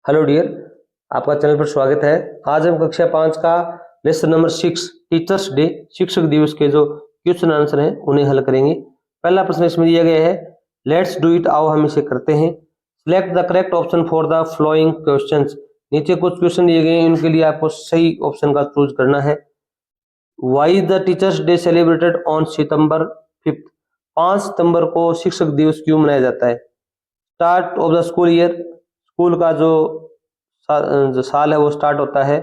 Hello dear, आपका channel पर स्वागत है। आज हम कक्षा 5 का लेसन नंबर 6 टीचर्स डे शिक्षक दिवस के जो क्वेश्चन आंसर हैं उन्हें हल करेंगे। पहला प्रश्न इसमें दिया गया है, लेट्स डू इट, आओ हम इसे करते हैं। Select the correct option for the flowing questions. नीचे कुछ क्वेश्चन दिए गए हैं, उनके लिए आपको सही ऑप्शन का चूज करना है। Why the teachers day celebrated on September 5th? 5 सितंबर को शिक्षक दिवस क्यों मनाया जाता है? Start of the school year, school का जो साल है वो स्टार्ट होता है।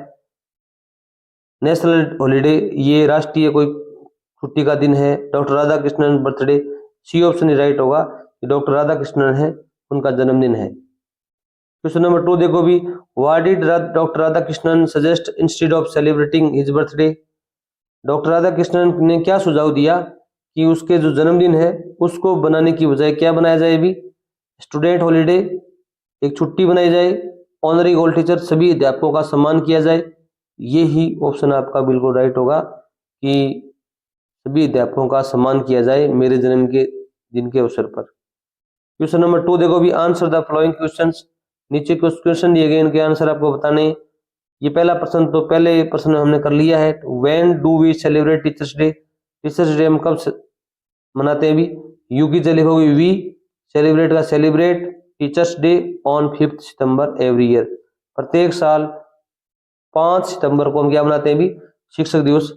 नेशनल हॉलीडे, ये राष्ट्रीय कोई छुट्टी का दिन है। Doctor Radhakrishnan birthday, C option ही राइट होगा कि डॉक्टर राधा कृष्णन है, उनका जन्मदिन है। क्वेश्चन नंबर 2 देखो भी, what did doctor Radha Krishnan suggest instead of celebrating his birthday? Doctor Radha Krishnan ने क्या सुझाव दिया कि उसके जो जन्मदिन है उसको बनाने की बजाय क्या बनाया जाए? भी स्टूडेंट हॉलीडे, एक छुट्टी बनाई जाए। ऑनरी गोल्ड टीचर, सभी अध्यापकों का सम्मान किया जाए। ये ही ऑप्शन आपका बिल्कुल राइट होगा कि सभी अध्यापकों का सम्मान किया जाए मेरे जन्म के दिन के अवसर पर। क्वेश्चन नंबर 2 देखो भी, आंसर द फॉलोइंग क्वेश्चंस। नीचे कुछ क्वेश्चन दिए गए, इनके आंसर आपको बताने। ये पहला प्रश्न तो पहले प्रश्न हमने कर लिया है। When do we celebrate teachers day? Teachers day हम कब मनाते हैं? भी यू की जगह होगी वी, सेलिब्रेट का celebrate, teachers day on 5th September every year. प्रत्येक साल 5 सितंबर को हम क्या मनाते हैं? भी शिक्षक दिवस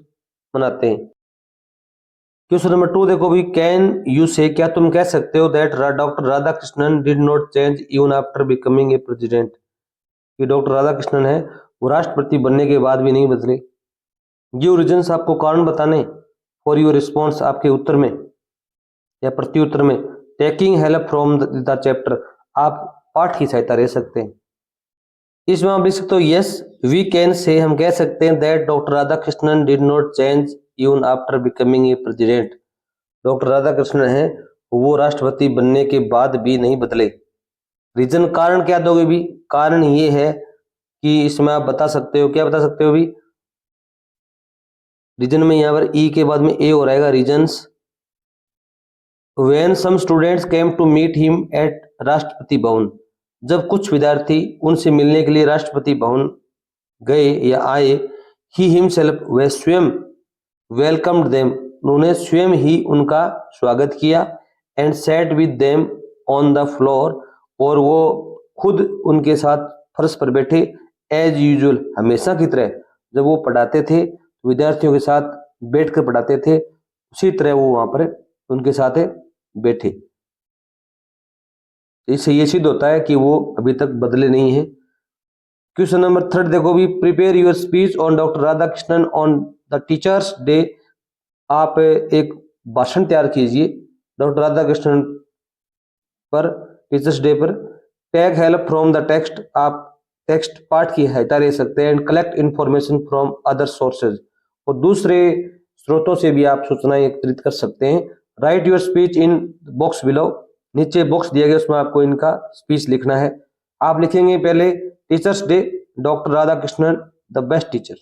मनाते हैं। क्वेश्चन नंबर 2 देखो भी, कैन यू से, क्या तुम कह सकते हो that doctor Radha Krishnan did not change even after becoming a president? कि डॉक्टर राधा कृष्णन है वो राष्ट्रपति बनने के बाद भी नहीं बदले। गिव रीजंस, आपको कारण बताने। फॉर योर रिस्पॉन्स, आपके उत्तर में या प्रत्युत्तर में। Taking help from the chapter, आप पाठ की सहायता ले सकते हैं। इसमें आप लिख सकते हो यस वी कैन से, हम कह सकते हैं that doctor Radha Krishnan did not change even after becoming a president. Doctor Radha Krishnan है वो राष्ट्रपति बनने के बाद भी नहीं बदले। रीजन, कारण क्या दोगे? भी कारण ये है कि इसमें आप बता सकते हो, क्या बता सकते हो? भी रीजन में यहाँ पर ई के बाद में ए हो रहेगा, regions. When some students came to meet him at Rashtrapati Bhavan, जब कुछ विद्यार्थी उनसे मिलने के लिए राष्ट्रपति भवन गए या आए, he himself, वह स्वयं, welcomed them, उन्होंने स्वयं ही उनका स्वागत किया। and sat with them on the floor, और वो खुद उनके साथ फर्श पर बैठे। as usual, हमेशा की तरह जब वो पढ़ाते थे विद्यार्थियों के साथ बैठकर पढ़ाते थे, उसी तरह वो वहां पर उनके साथ बैठे। इससे ये सिद्ध होता है कि वो अभी तक बदले नहीं है। क्वेश्चन नंबर 3 देखो भी, prepare your speech on doctor Radhakrishnan on the teachers day. आप एक भाषण तैयार कीजिए डॉक्टर राधा कृष्णन पर, टीचर्स डे पर। Take help from the text, आप टेक्स्ट पाठ की सहायता ले सकते हैं। And collect information from other sources, और दूसरे स्रोतों से भी आप सूचनाएं एकत्रित कर सकते हैं। Right your speech in box below, नीचे बॉक्स दिया गया उसमें आपको इनका स्पीच लिखना है। आप लिखेंगे पहले teachers day, doctor Radha Krishnan the best teacher.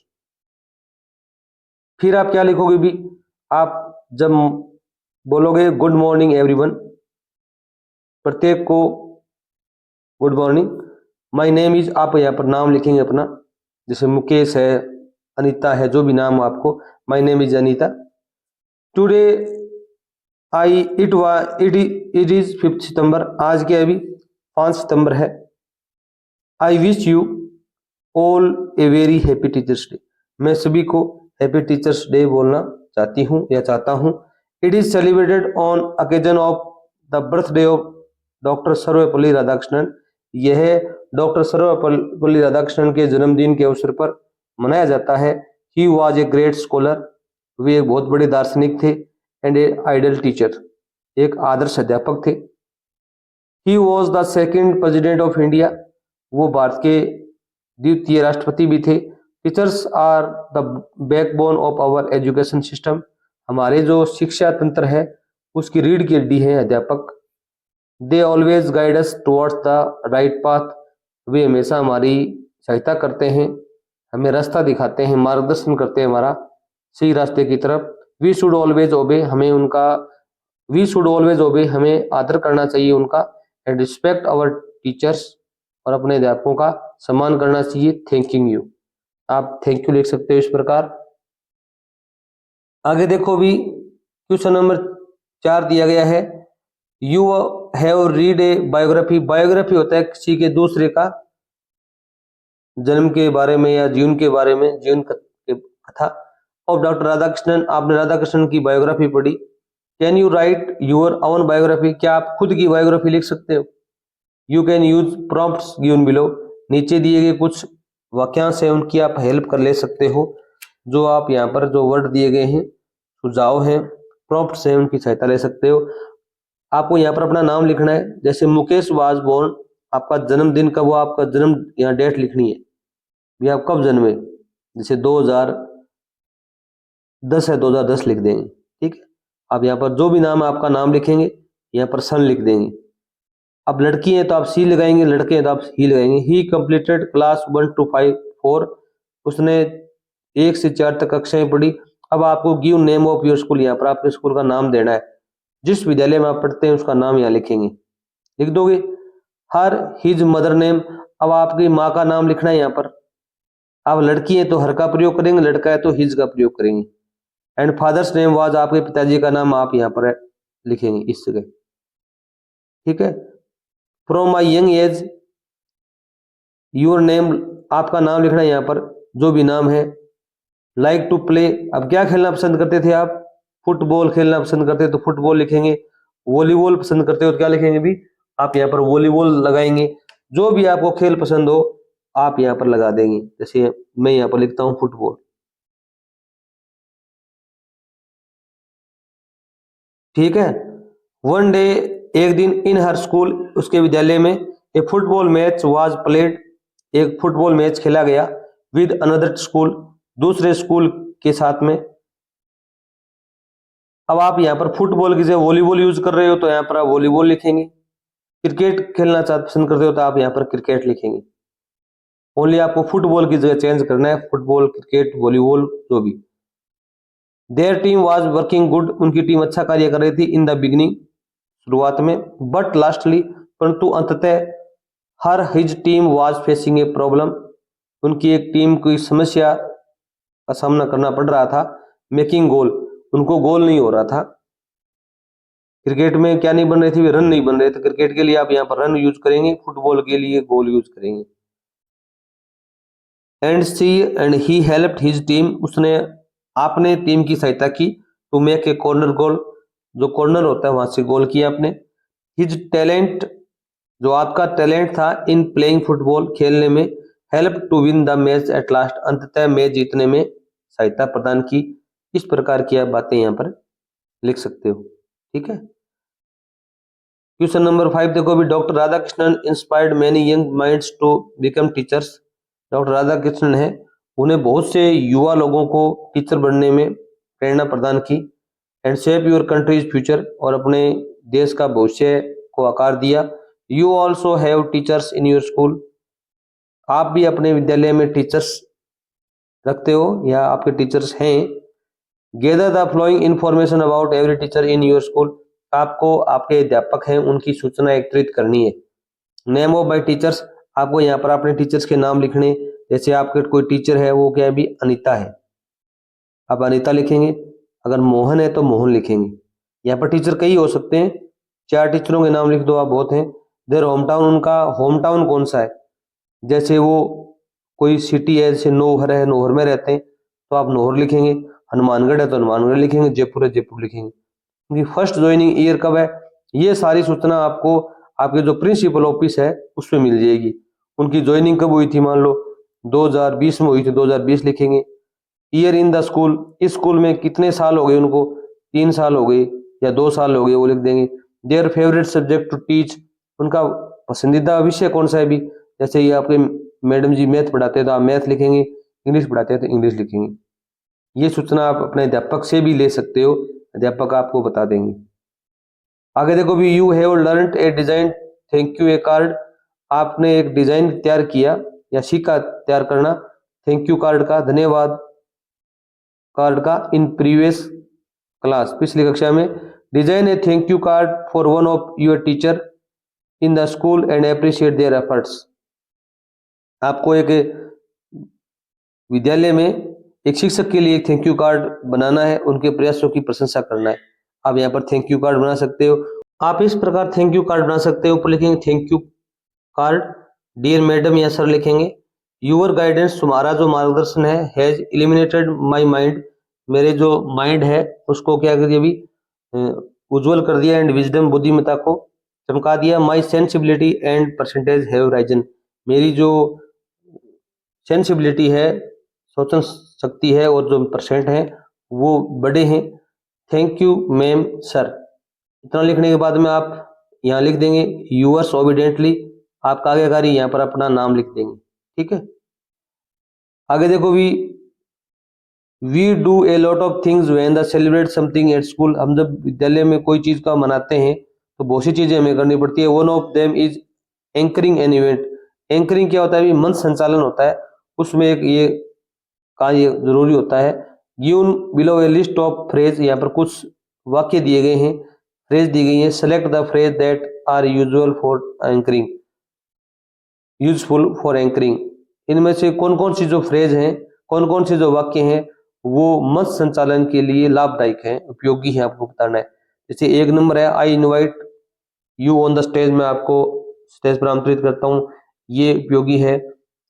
फिर आप क्या लिखोगे? भी आप जब बोलोगे गुड मॉर्निंग एवरीवन, प्रत्येक को good morning. My name is, आप यहाँ पर नाम लिखेंगे अपना, जैसे मुकेश है, अनीता है, जो भी नाम हो आपको। My name is Anita. Today I it is 5th सितंबर, आज के अभी 5 सितंबर है। I wish you all a very happy teachers day, मैं सभी को हैप्पी टीचर्स डे बोलना चाहती हूँ या चाहता हूँ। It is celebrated on occasion of the birthday of doctor Sarvepalli Radhakrishnan, यह डॉक्टर सर्वपल्ली राधाकृष्णन के जन्मदिन के अवसर पर मनाया जाता है। He was a great scholar, वे एक बहुत बड़े दार्शनिक थे। एंड ए आइडल टीचर, एक आदर्श अध्यापक थे। He was the second president of India, वो भारत के द्वितीय राष्ट्रपति भी थे। Teachers are the backbone of our education system, हमारे जो शिक्षा तंत्र है उसकी रीढ़ की हड्डी है अध्यापक। They always guide us towards the right path, वे हमेशा हमारी सहायता करते हैं, हमें रास्ता दिखाते हैं, मार्गदर्शन करते हैं हमारा सही रास्ते की तरफ। वी शुड ऑलवेज ओबे, हमें आदर करना चाहिए उनका। एंड रिस्पेक्ट आवर टीचर्स, और अपने अध्यापकों का सम्मान करना चाहिए। थैंकिंग यू, आप थैंक यू लिख सकते हो इस प्रकार। आगे देखो भी क्वेश्चन नंबर 4 दिया गया है, you have read A biography. Biography होता है किसी के दूसरे का जन्म के बारे में या जीवन के बारे में, जीवन कथा ऑफ डॉक्टर राधाकृष्णन। आपने राधाकृष्णन की बायोग्राफी पढ़ी। Can you right your own biography, क्या आप खुद की बायोग्राफी लिख सकते हो? You can use prompts given below, नीचे दिए गए कुछ वाक्यांश है उनकी आप हेल्प कर ले सकते हो। जो आप यहाँ पर जो वर्ड दिए गए हैं, सुझाव हैं, प्रॉम्प्ट्स हैं, उनकी सहायता ले सकते हो। आपको यहाँ पर अपना नाम लिखना है, जैसे मुकेश वाज बोर्न, आपका जन्मदिन कब हुआ, आपका जन्म यहाँ डेट लिखनी है, भी आप कब जन्मे, जैसे 2010 है 2010 लिख देंगे। ठीक है, आप यहाँ पर जो भी नाम है आपका नाम लिखेंगे, यहाँ पर सन लिख देंगे। अब लड़की है तो आप सी लगाएंगे, लड़के हैं तो आप ही लगाएंगे। ही कंप्लीटेड क्लास 1 to 5 4, उसने 1 से 4 तक कक्षाएं पढ़ी। अब आपको give name of your school, यहाँ पर आपके स्कूल का नाम देना है, जिस विद्यालय में आप पढ़ते हैं उसका नाम यहाँ लिखेंगे, लिख दोगे। हर हिज मदर नेम, अब आपकी माँ का नाम लिखना है यहाँ पर। अब लड़की है तो हर का प्रयोग करेंगे, लड़का है तो हिज का प्रयोग करेंगे। एंड फादर्स नेम वाज, आपके पिताजी का नाम आप यहाँ पर लिखेंगे इस जगह। ठीक है, from my young age your name, आपका नाम लिखना है यहाँ पर, जो भी नाम है। लाइक टू प्ले, अब क्या खेलना पसंद करते थे आप? फुटबॉल खेलना पसंद करते तो फुटबॉल लिखेंगे। वॉलीबॉल पसंद करते हो तो क्या लिखेंगे भी? आप यहाँ पर वॉलीबॉल लगाएंगे। जो भी आपको खेल पसंद हो आप यहाँ पर लगा देंगे, जैसे मैं यहाँ पर लिखता हूँ फुटबॉल। ठीक है, वन डे, एक दिन, इन हर स्कूल, उसके विद्यालय में, ए फुटबॉल मैच वाज प्लेड, एक फुटबॉल मैच खेला गया। विद अनदर स्कूल, दूसरे स्कूल के साथ में। अब आप यहाँ पर फुटबॉल की जगह वॉलीबॉल यूज कर रहे हो तो यहाँ पर आप वॉलीबॉल लिखेंगे। क्रिकेट खेलना पसंद करते हो तो आप यहाँ पर क्रिकेट लिखेंगे। ओनली आपको फुटबॉल की जगह चेंज करना है, फुटबॉल, क्रिकेट, वॉलीबॉल, जो भी। Their team was working good, उनकी टीम अच्छा कार्य कर रही थी। इन द बिगिनिंग, शुरुआत में। बट लास्टली, परंतु अंततः, her his team was facing a problem, उनकी एक टीम कोई समस्या का सामना करना पड़ रहा था। मेकिंग गोल, उनको गोल नहीं हो रहा था। क्रिकेट में क्या नहीं बन रही थी? रन नहीं बन रहे थे। क्रिकेट के लिए आप यहाँ पर रन यूज करेंगे, फुटबॉल के लिए गोल यूज करेंगे। And he helped his team, उसने आपने टीम की सहायता की। टू मेक ए कॉर्नर गोल, जो कॉर्नर होता है वहां से गोल किया आपने। हिज टैलेंट, जो आपका टैलेंट था, इन प्लेइंग फुटबॉल, खेलने में। Help to win the match at last, अंततः मैच जीतने में सहायता प्रदान की। इस प्रकार की आप बातें यहाँ पर लिख सकते हो। ठीक है, क्वेश्चन नंबर 5 देखो अभी, doctor Radhakrishnan inspired many young minds to become teachers. Doctor Radhakrishnan है, उन्हें बहुत से युवा लोगों को टीचर बनने में प्रेरणा प्रदान की। And shape your country's future, और अपने देश का भविष्य को आकार दिया। You also have teachers in your school, आप भी अपने विद्यालय में टीचर्स रखते हो या आपके टीचर्स हैं। Gather the flowing information about every teacher in your school, आपको आपके अध्यापक हैं उनकी सूचना एकत्रित करनी है। नेम ऑफ माई टीचर्स, आपको यहाँ पर अपने टीचर्स के नाम लिखने। जैसे आपके कोई टीचर है, वो क्या है भी? अनीता है, आप अनीता लिखेंगे। अगर मोहन है तो मोहन लिखेंगे। यहाँ पर टीचर कई हो सकते हैं, 4 टीचरों के नाम लिख दो आप, बहुत हैं। देयर होम टाउन, उनका होम टाउन कौन सा है? जैसे वो कोई सिटी है, जैसे नौहर है, नौहर में रहते हैं तो आप नौहर लिखेंगे। हनुमानगढ़ है तो हनुमानगढ़ लिखेंगे। जयपुर है, जयपुर लिखेंगे। उनकी फर्स्ट ज्वाइनिंग ईयर कब है, ये सारी सूचना आपको आपके जो प्रिंसिपल ऑफिस है उसमें मिल जाएगी। उनकी ज्वाइनिंग कब हुई थी, मान लो 2020 में हुई थी, 2020 लिखेंगे। ईयर इन द स्कूल, इस स्कूल में कितने साल हो गए उनको, 3 साल हो गए या 2 साल हो गए, वो लिख देंगे। Their favourite subject to teach, उनका पसंदीदा विषय कौन सा है भी? जैसे ये आपके मैडम जी मैथ पढ़ाते हैं तो आप मैथ लिखेंगे, इंग्लिश पढ़ाते हैं तो इंग्लिश लिखेंगे। ये सूचना आप अपने अध्यापक से भी ले सकते हो, अध्यापक आपको बता देंगे। आगे देखो भी, you have learned A design thank U A card, आपने एक डिजाइन तैयार किया या सीखा तैयार करना थैंक यू कार्ड का, धन्यवाद कार्ड का। इन प्रीवियस क्लास, पिछली कक्षा में। Design A thank you card for one of your teacher in the school and appreciate their efforts, आपको एक विद्यालय में एक शिक्षक के लिए एक थैंक यू कार्ड बनाना है, उनके प्रयासों की प्रशंसा करना है। आप यहाँ पर थैंक यू कार्ड बना सकते हो। आप इस प्रकार थैंक यू कार्ड बना सकते हो। ऊपर लिखेंगे thank you card, dear madam या सर लिखेंगे। यूर गाइडेंस, तुम्हारा जो मार्गदर्शन है, हैज इल्यूमिनेटेड माई माइंड, मेरे जो माइंड है उसको क्या कर दिया अभी, उज्जवल कर दिया, एंड विजडम, बुद्धिमत्ता को चमका दिया। My sensibility and percentage have risen, मेरी जो सेंसिबिलिटी है, सोचन शक्ति है, और जो परसेंट है वो बड़े हैं। Thank you ma'am sir. इतना लिखने के बाद में आप यहाँ लिख देंगे यूअर्स ओबिडेंटली, आपका आज्ञाकारी, यहाँ पर अपना नाम लिख देंगे। ठीक है, आगे देखो we do a lot of things when the celebrate something at school, हम जब विद्यालय में कोई चीज का मनाते हैं तो बहुत सी चीजें हमें करनी पड़ती है। One of them is anchoring an event. Anchoring क्या होता है? मंच संचालन होता है, उसमें एक ये कार्य जरूरी होता है। Given below A list of phrase, यहाँ पर कुछ वाक्य दिए गए हैं, फ्रेज दी गई है। Select the phrase that are usual for anchoring, useful for anchoring, इनमें से कौन कौन सी जो फ्रेज हैं, कौन कौन से जो वाक्य हैं वो मंच संचालन के लिए लाभदायक हैं, उपयोगी हैं, आपको बताना है। जैसे एक नंबर है I invite you on the stage, मैं आपको स्टेज पर आमंत्रित करता हूँ, ये उपयोगी है।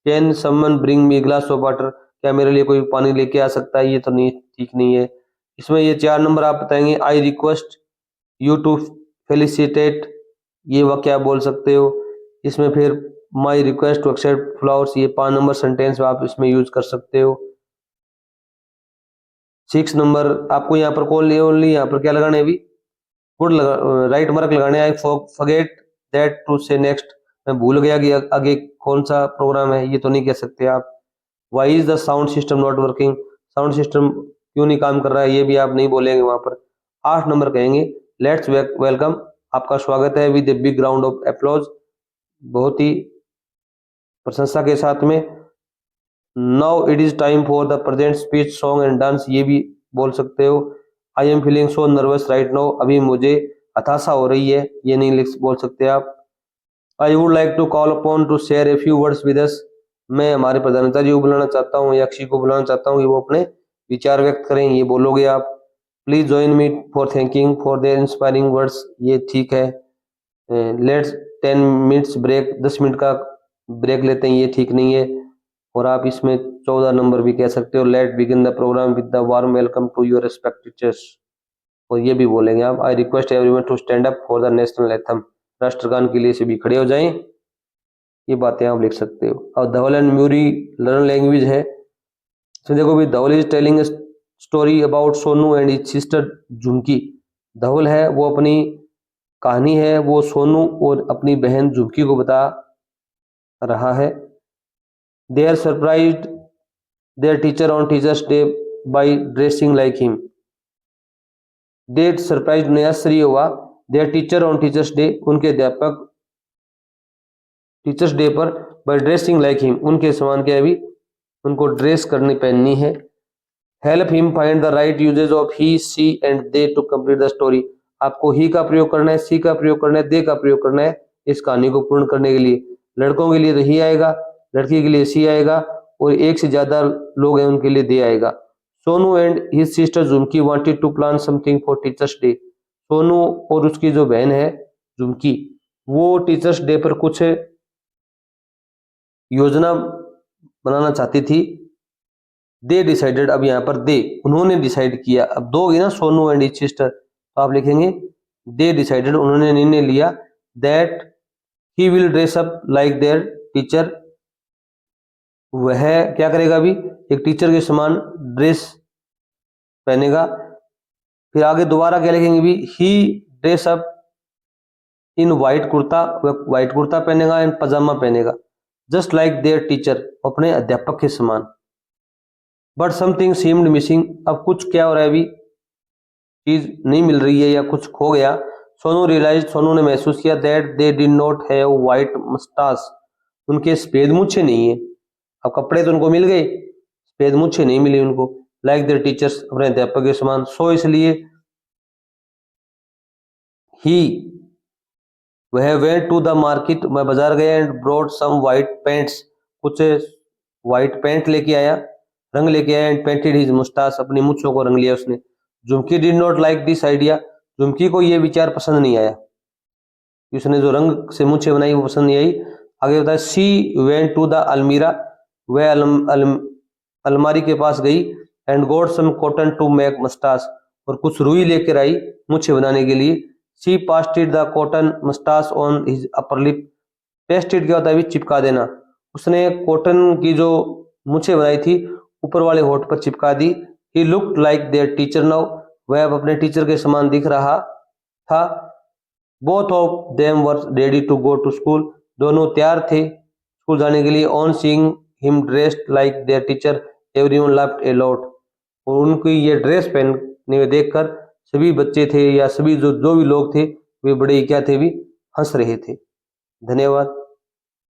Can someone bring me glass of water, क्या मेरे लिए कोई पानी लेके आ सकता है? ये तो नहीं, ठीक नहीं है। इसमें ये 4 नंबर आप बताएंगे I request you to felicitate, ये वाक्य आप बोल सकते हो। इसमें फिर my request to accept flowers, ये 5 नंबर सेंटेंस आप इसमें यूज कर सकते हो। 6 नंबर आपको यहाँ पर कॉल ओनली, यहाँ पर क्या लगाना है अभी, गुड राइट मार्क लगाने। आई फॉरगेट दैट टू से नेक्स्ट, मैं भूल गया कि आगे कौन सा प्रोग्राम है, ये तो नहीं कह सकते आप। Why is the sound system not working, sound system क्यों नहीं काम कर रहा है, ये भी आप नहीं बोलेंगे वहां पर। 8 नंबर कहेंगे लेट्स वेलकम, आपका स्वागत है, with a big round of applause, बहुत ही प्रशंसा के साथ में। Now it is time for the present speech song and dance, ये भी बोल सकते हो। I am feeling so nervous right now, अभी मुझे हताशा हो रही है, ये नहीं बोल सकते आप। I would like to call upon to share a few words with us, मैं हमारे प्रधानता जी को बुलाना चाहता हूँ, या अक्षी को बुलाना चाहता हूँ कि वो अपने विचार व्यक्त करें, ये बोलोगे आप। Please join me for thanking for their inspiring words, ये ठीक है। लेट्स 10 मिनट्स ब्रेक, 10 मिनट का ब्रेक लेते हैं, ये ठीक नहीं है। और आप इसमें 14 नंबर भी कह सकते हो, let begin the programme with the warm welcome to your respective teachers, और ये भी बोलेंगे आप। I request everyone to stand up for the national anthem, राष्ट्रगान के लिए सभी खड़े हो जाएं, ये बातें आप लिख सकते हो। और Dhaval and Muri learn language है, इसमें देखो भी Dhaval is telling story about Sonu and his sister Jhumki. Dhaval है वो अपनी कहानी है वो सोनू और अपनी बहन झुमकी को बता रहा है। They are surprised their teacher on teachers day by dressing like him, they surprise ने आश्चर्य हुआ, their teacher on teachers day, उनके अध्यापक टीचर्स डे पर, बाय ड्रेसिंग लाइक हिम, उनके समान क्या भी उनको ड्रेस करनी पहननी है। Help him find the right usages of he she and they to complete the story, आपको ही का प्रयोग करना है, सी का प्रयोग करना है, दे का प्रयोग करना है इस कहानी को पूर्ण करने के लिए। लड़कों के लिए तो ही आएगा, लड़की के लिए सी आएगा, और एक से ज्यादा लोग हैं उनके लिए दे आएगा। Sonu and his sister Jhumki wanted to plan something for teachers day, Sonu और उसकी जो बहन है झुमकी, वो टीचर्स डे पर कुछ योजना बनाना चाहती थी। दे डिसाइडेड, अब यहाँ पर दे उन्होंने डिसाइड किया, अब दो होगी ना सोनू एंड हिज सिस्टर, तो आप लिखेंगे दे डिसाइडेड, उन्होंने निर्णय लिया, that he will dress up like their teacher, वह क्या करेगा अभी, एक टीचर के समान ड्रेस पहनेगा। फिर आगे दोबारा क्या लिखेंगे भी, he dress up in white kurta, वह व्हाइट कुर्ता पहनेगा एंड पजामा पहनेगा, जस्ट लाइक देयर टीचर, अपने अध्यापक के समान। बट समथिंग सीम्ड मिसिंग, अब कुछ क्या हो रहा है अभी, चीज नहीं मिल रही है या कुछ खो गया। सोनू रियलाइज, सोनू ने महसूस किया, that they did not have white moustache, उनके सफेद मूछें नहीं है। अब कपड़े तो उनको मिल गए, सफेद मूछें नहीं मिली उनको, लाइक देयर टीचर्स, अपने अध्यापक के समान। सो इसलिए ही वह वेंट टू द मार्केट, मैं बाजार गया, and brought some white pants, कुछ व्हाइट पेंट लेके आया, रंग लेके आया एंड पेंटेड हिज मुस्टास, अपनी मूंछों को रंग लिया उसने। Jhumki did not like this idea, Jhumki को ये विचार पसंद नहीं आया, उसने जो रंग से मूंछें बनाई वो पसंद नहीं आई। आगे बताया शी वेंट टू द अलमीरा, वह अलमारी के पास गई and got some cotton to make moustache, और कुछ रुई लेकर आई मूंछें बनाने के लिए। She pasted the cotton moustache on his upper lip, pasted क्या होता है, चिपका देना, उसने कॉटन की जो मूंछें बनाई थी ऊपर वाले होठ पर चिपका दी। He looked like their teacher now, वह अब अपने टीचर के समान दिख रहा था। Both of them were ready to go to school, दोनों तैयार थे स्कूल जाने के लिए। On seeing him dressed like their teacher everyone laughed a lot, और उनकी ये ड्रेस पहनने में देखकर सभी बच्चे थे या सभी जो भी लोग थे वे बड़े क्या थे भी हंस रहे थे। धन्यवाद।